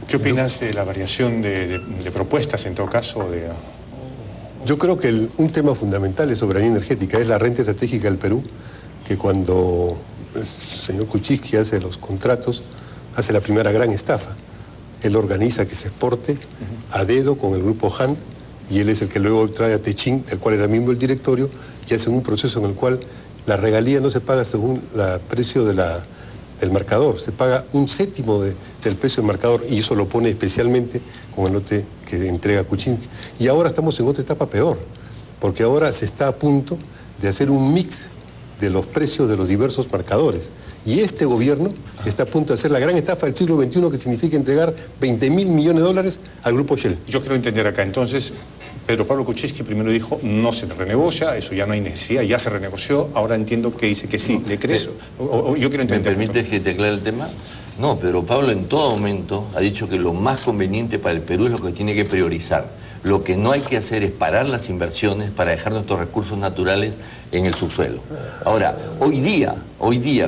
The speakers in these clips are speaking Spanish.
¿Qué opinas de la variación de propuestas, en todo caso? Yo creo que un tema fundamental es soberanía energética, es la renta estratégica del Perú, que cuando el señor Kuczynski hace los contratos, hace la primera gran estafa. Él organiza que se exporte a dedo con el grupo Han, y él es el que luego trae a Techín, del cual era miembro del directorio, y hacen un proceso en el cual la regalía no se paga según el precio del marcador, se paga un séptimo del precio del marcador, y eso lo pone especialmente con el lote que entrega Kuczynski. Y ahora estamos en otra etapa peor, porque ahora se está a punto de hacer un mix de los precios de los diversos marcadores. Y este gobierno está a punto de hacer la gran estafa del siglo XXI, que significa entregar 20.000 millones de dólares al grupo Shell. Yo quiero entender acá, entonces, Pedro Pablo Kuczynski primero dijo, no se renegocia, eso ya no hay necesidad, ya se renegoció, ahora entiendo que dice que sí. ¿Le crees? Yo quiero entender. ¿Me permites que te aclare el tema? No, Pedro Pablo en todo momento ha dicho que lo más conveniente para el Perú es lo que tiene que priorizar. Lo que no hay que hacer es parar las inversiones para dejar nuestros recursos naturales en el subsuelo. Ahora, hoy día,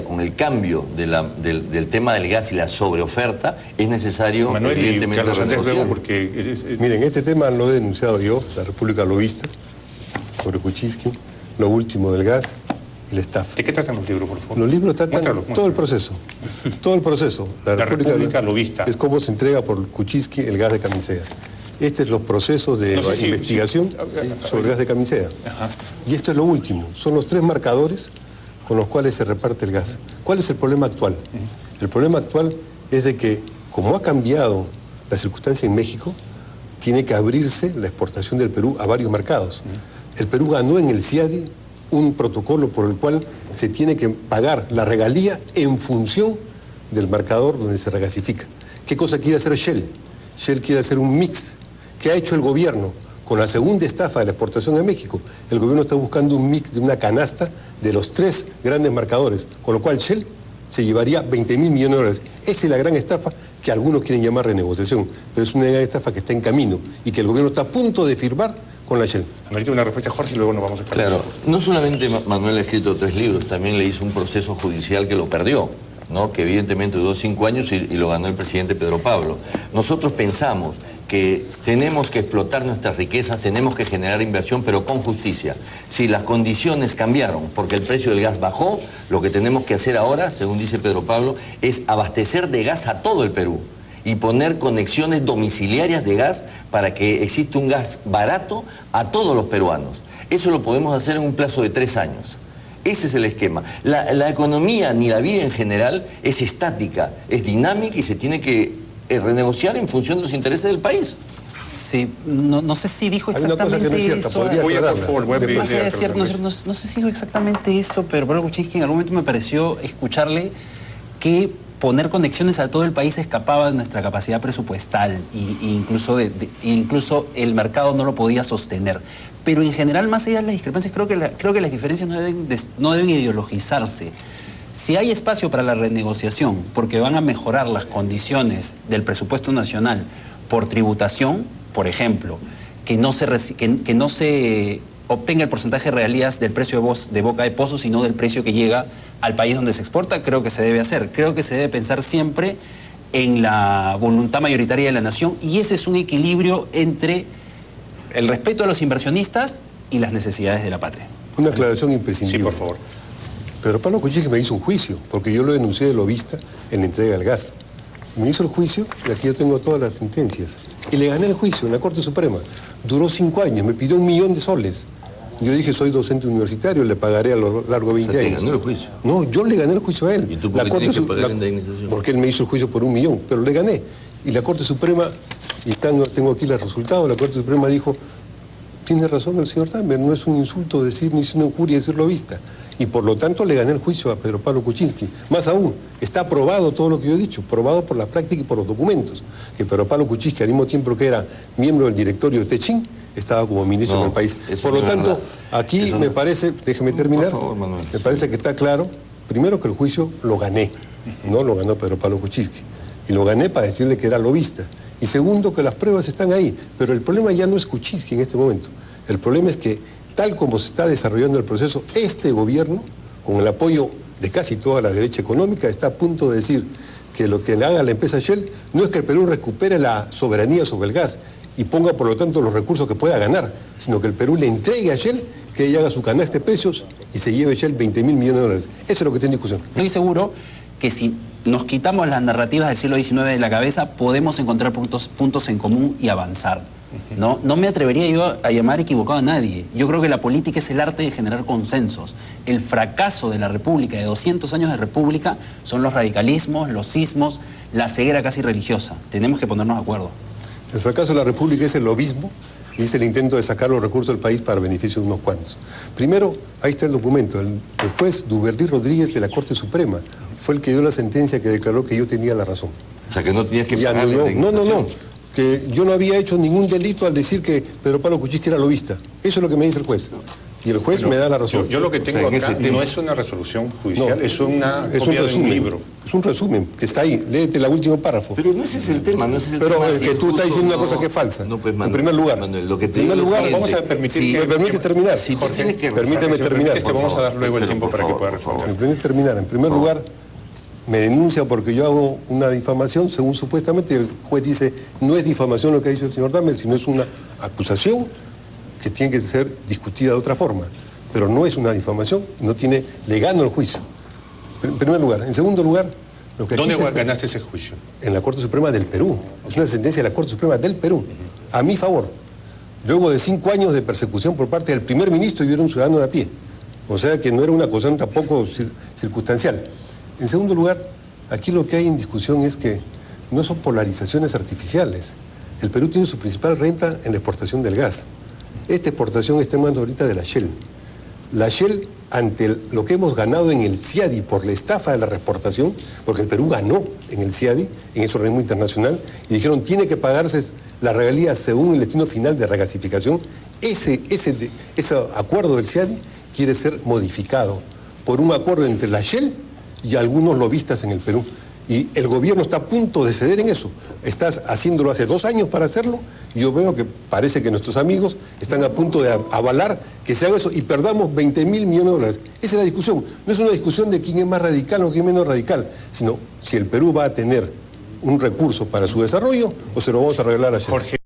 con el cambio del tema del gas y la sobreoferta, es necesario, Manuel, evidentemente, renegociar. Miren, este tema lo he denunciado yo, la República Lobista, sobre Kuczynski, lo último del gas y la estafa. ¿De qué tratan los libros, por favor? Los libros tratan todo el proceso. Todo el proceso. La República Lobista. Es cómo se entrega por Kuczynski el gas de Camisea. Este es los procesos de investigación sobre el gas de Camisea. Y esto es lo último. Son los 3 marcadores con los cuales se reparte el gas. ¿Cuál es el problema actual? El problema actual es de que, como ha cambiado la circunstancia en México, tiene que abrirse la exportación del Perú a varios mercados. El Perú ganó en el CIADI un protocolo por el cual se tiene que pagar la regalía en función del marcador donde se regasifica. ¿Qué cosa quiere hacer Shell? Shell quiere hacer un mix. ¿Qué ha hecho el gobierno con la segunda estafa de la exportación a México? El gobierno está buscando un mix de una canasta de los 3 grandes marcadores, con lo cual Shell se llevaría 20.000 millones de dólares. Esa es la gran estafa que algunos quieren llamar renegociación, pero es una gran estafa que está en camino y que el gobierno está a punto de firmar con la Shell. Ahorita una respuesta, Jorge, y luego nos vamos a explicar. Claro, no solamente Manuel ha escrito 3 libros, también le hizo un proceso judicial que lo perdió, ¿no? Que evidentemente duró 5 años y lo ganó el presidente Pedro Pablo. Nosotros pensamos que tenemos que explotar nuestras riquezas, tenemos que generar inversión, pero con justicia. Si las condiciones cambiaron porque el precio del gas bajó, lo que tenemos que hacer ahora, según dice Pedro Pablo, es abastecer de gas a todo el Perú y poner conexiones domiciliarias de gas para que exista un gas barato a todos los peruanos. Eso lo podemos hacer en un plazo de 3 años. Ese es el esquema. La economía ni la vida en general es estática, es dinámica y se tiene que renegociar en función de los intereses del país. Sí, no sé si dijo exactamente eso. No sé si dijo exactamente eso, pero Pablo Kuczynski en algún momento me pareció escucharle que poner conexiones a todo el país escapaba de nuestra capacidad presupuestal e incluso el mercado no lo podía sostener. Pero en general, más allá de las discrepancias, creo que las diferencias no deben ideologizarse. Si hay espacio para la renegociación, porque van a mejorar las condiciones del presupuesto nacional por tributación, por ejemplo, que no se obtenga el porcentaje de regalías del precio de boca de pozo, sino del precio que llega al país donde se exporta, creo que se debe hacer. Creo que se debe pensar siempre en la voluntad mayoritaria de la nación, y ese es un equilibrio entre el respeto a los inversionistas y las necesidades de la patria. Una aclaración imprescindible. Sí, por favor. Pero Pablo Kuczynski me hizo un juicio, porque yo lo denuncié de lobista en la entrega del gas. Me hizo el juicio, y aquí yo tengo todas las sentencias. Y le gané el juicio en la Corte Suprema. Duró 5 años, me pidió 1 millón de soles. Yo dije, soy docente universitario, le pagaré a lo largo de 20 años. ¿Te ganó el juicio? No, yo le gané el juicio a él. ¿Y tú por qué tienes que pagar la indemnización? Porque él me hizo el juicio por 1 millón, pero le gané. Y la Corte Suprema, y tengo aquí los resultados, la Corte Suprema dijo, tiene razón el señor Dahmer, no es un insulto decir, ni es una injuria decir lobista. Y por lo tanto le gané el juicio a Pedro Pablo Kuczynski. Más aún, está probado todo lo que yo he dicho, probado por la práctica y por los documentos, que Pedro Pablo Kuczynski, al mismo tiempo que era miembro del directorio de Techín, estaba como ministro en el país. Por lo tanto, aquí me parece, déjeme terminar, por favor, Manuel, me parece que está claro, primero que el juicio lo gané, no lo ganó Pedro Pablo Kuczynski. Y lo gané para decirle que era lobista. Y segundo, que las pruebas están ahí. Pero el problema ya no es Kuczynski en este momento. El problema es que, tal como se está desarrollando el proceso, este gobierno, con el apoyo de casi toda la derecha económica, está a punto de decir, que lo que le haga la empresa Shell no es que el Perú recupere la soberanía sobre el gas y ponga por lo tanto los recursos que pueda ganar, sino que el Perú le entregue a Shell que ella haga su canasta de precios y se lleve Shell 20.000 millones de dólares. Eso es lo que está en discusión. Estoy seguro que si nos quitamos las narrativas del siglo XIX de la cabeza, podemos encontrar puntos en común y avanzar. No me atrevería yo a llamar equivocado a nadie. Yo creo que la política es el arte de generar consensos. El fracaso de la República, de 200 años de República, son los radicalismos, los cismos, la ceguera casi religiosa. Tenemos que ponernos de acuerdo. El fracaso de la República es el lobismo y es el intento de sacar los recursos del país para beneficio de unos cuantos. Primero, ahí está el documento. El juez Duverly Rodríguez de la Corte Suprema fue el que dio la sentencia que declaró que yo tenía la razón. O sea, que no tenías que Y pagarle anuló. No, indemnización. que yo no había hecho ningún delito al decir que Pedro Pablo Kuczynski era lobista. Eso es lo que me dice el juez. Y el juez me da la razón. Yo lo que tengo en ese acá tema. no es una resolución judicial, No, es una es un copia de un resumen. libro. Es un resumen que está ahí. Léete el último párrafo. Pero no ese es el tema, no ese es el Pero tema. que tú estás diciendo una cosa que es falsa. No, pues, En primer lugar, Manuel, lo que te en primer digo es lo lugar, siguiente. vamos a permitir Si- que... ¿Me permites terminar? Si tú Jorge, tienes que permíteme Si me terminar, permites, te por vamos a favor. dar luego el Pero, tiempo por para que favor, pueda por favor. responder. Me permite terminar. En primer lugar, me denuncia porque yo hago una difamación, según supuestamente el juez dice, no es difamación lo que ha dicho el señor Dahmer, sino es una acusación que tiene que ser discutida de otra forma. Pero no es una difamación, le gano el juicio. En primer lugar. En segundo lugar, lo que aquí ¿Dónde se- ganaste ese juicio? en la Corte Suprema del Perú. Es una sentencia de la Corte Suprema del Perú, a mi favor. Luego de 5 años de persecución por parte del primer ministro, yo era un ciudadano de a pie. O sea que no era una acusación tampoco circunstancial. En segundo lugar, aquí lo que hay en discusión es que no son polarizaciones artificiales. El Perú tiene su principal renta en la exportación del gas. Esta exportación está en manos ahorita de la Shell. La Shell, ante lo que hemos ganado en el CIADI por la estafa de la reexportación, porque el Perú ganó en el CIADI, en ese organismo internacional, y dijeron tiene que pagarse la regalía según el destino final de regasificación, ese acuerdo del CIADI quiere ser modificado por un acuerdo entre la Shell y algunos lobistas en el Perú. Y el gobierno está a punto de ceder en eso. Estás haciéndolo hace 2 años para hacerlo, y yo veo que parece que nuestros amigos están a punto de avalar que se haga eso y perdamos 20.000 millones de dólares. Esa es la discusión. No es una discusión de quién es más radical o quién es menos radical, sino si el Perú va a tener un recurso para su desarrollo o se lo vamos a arreglar a Shell. Jorge.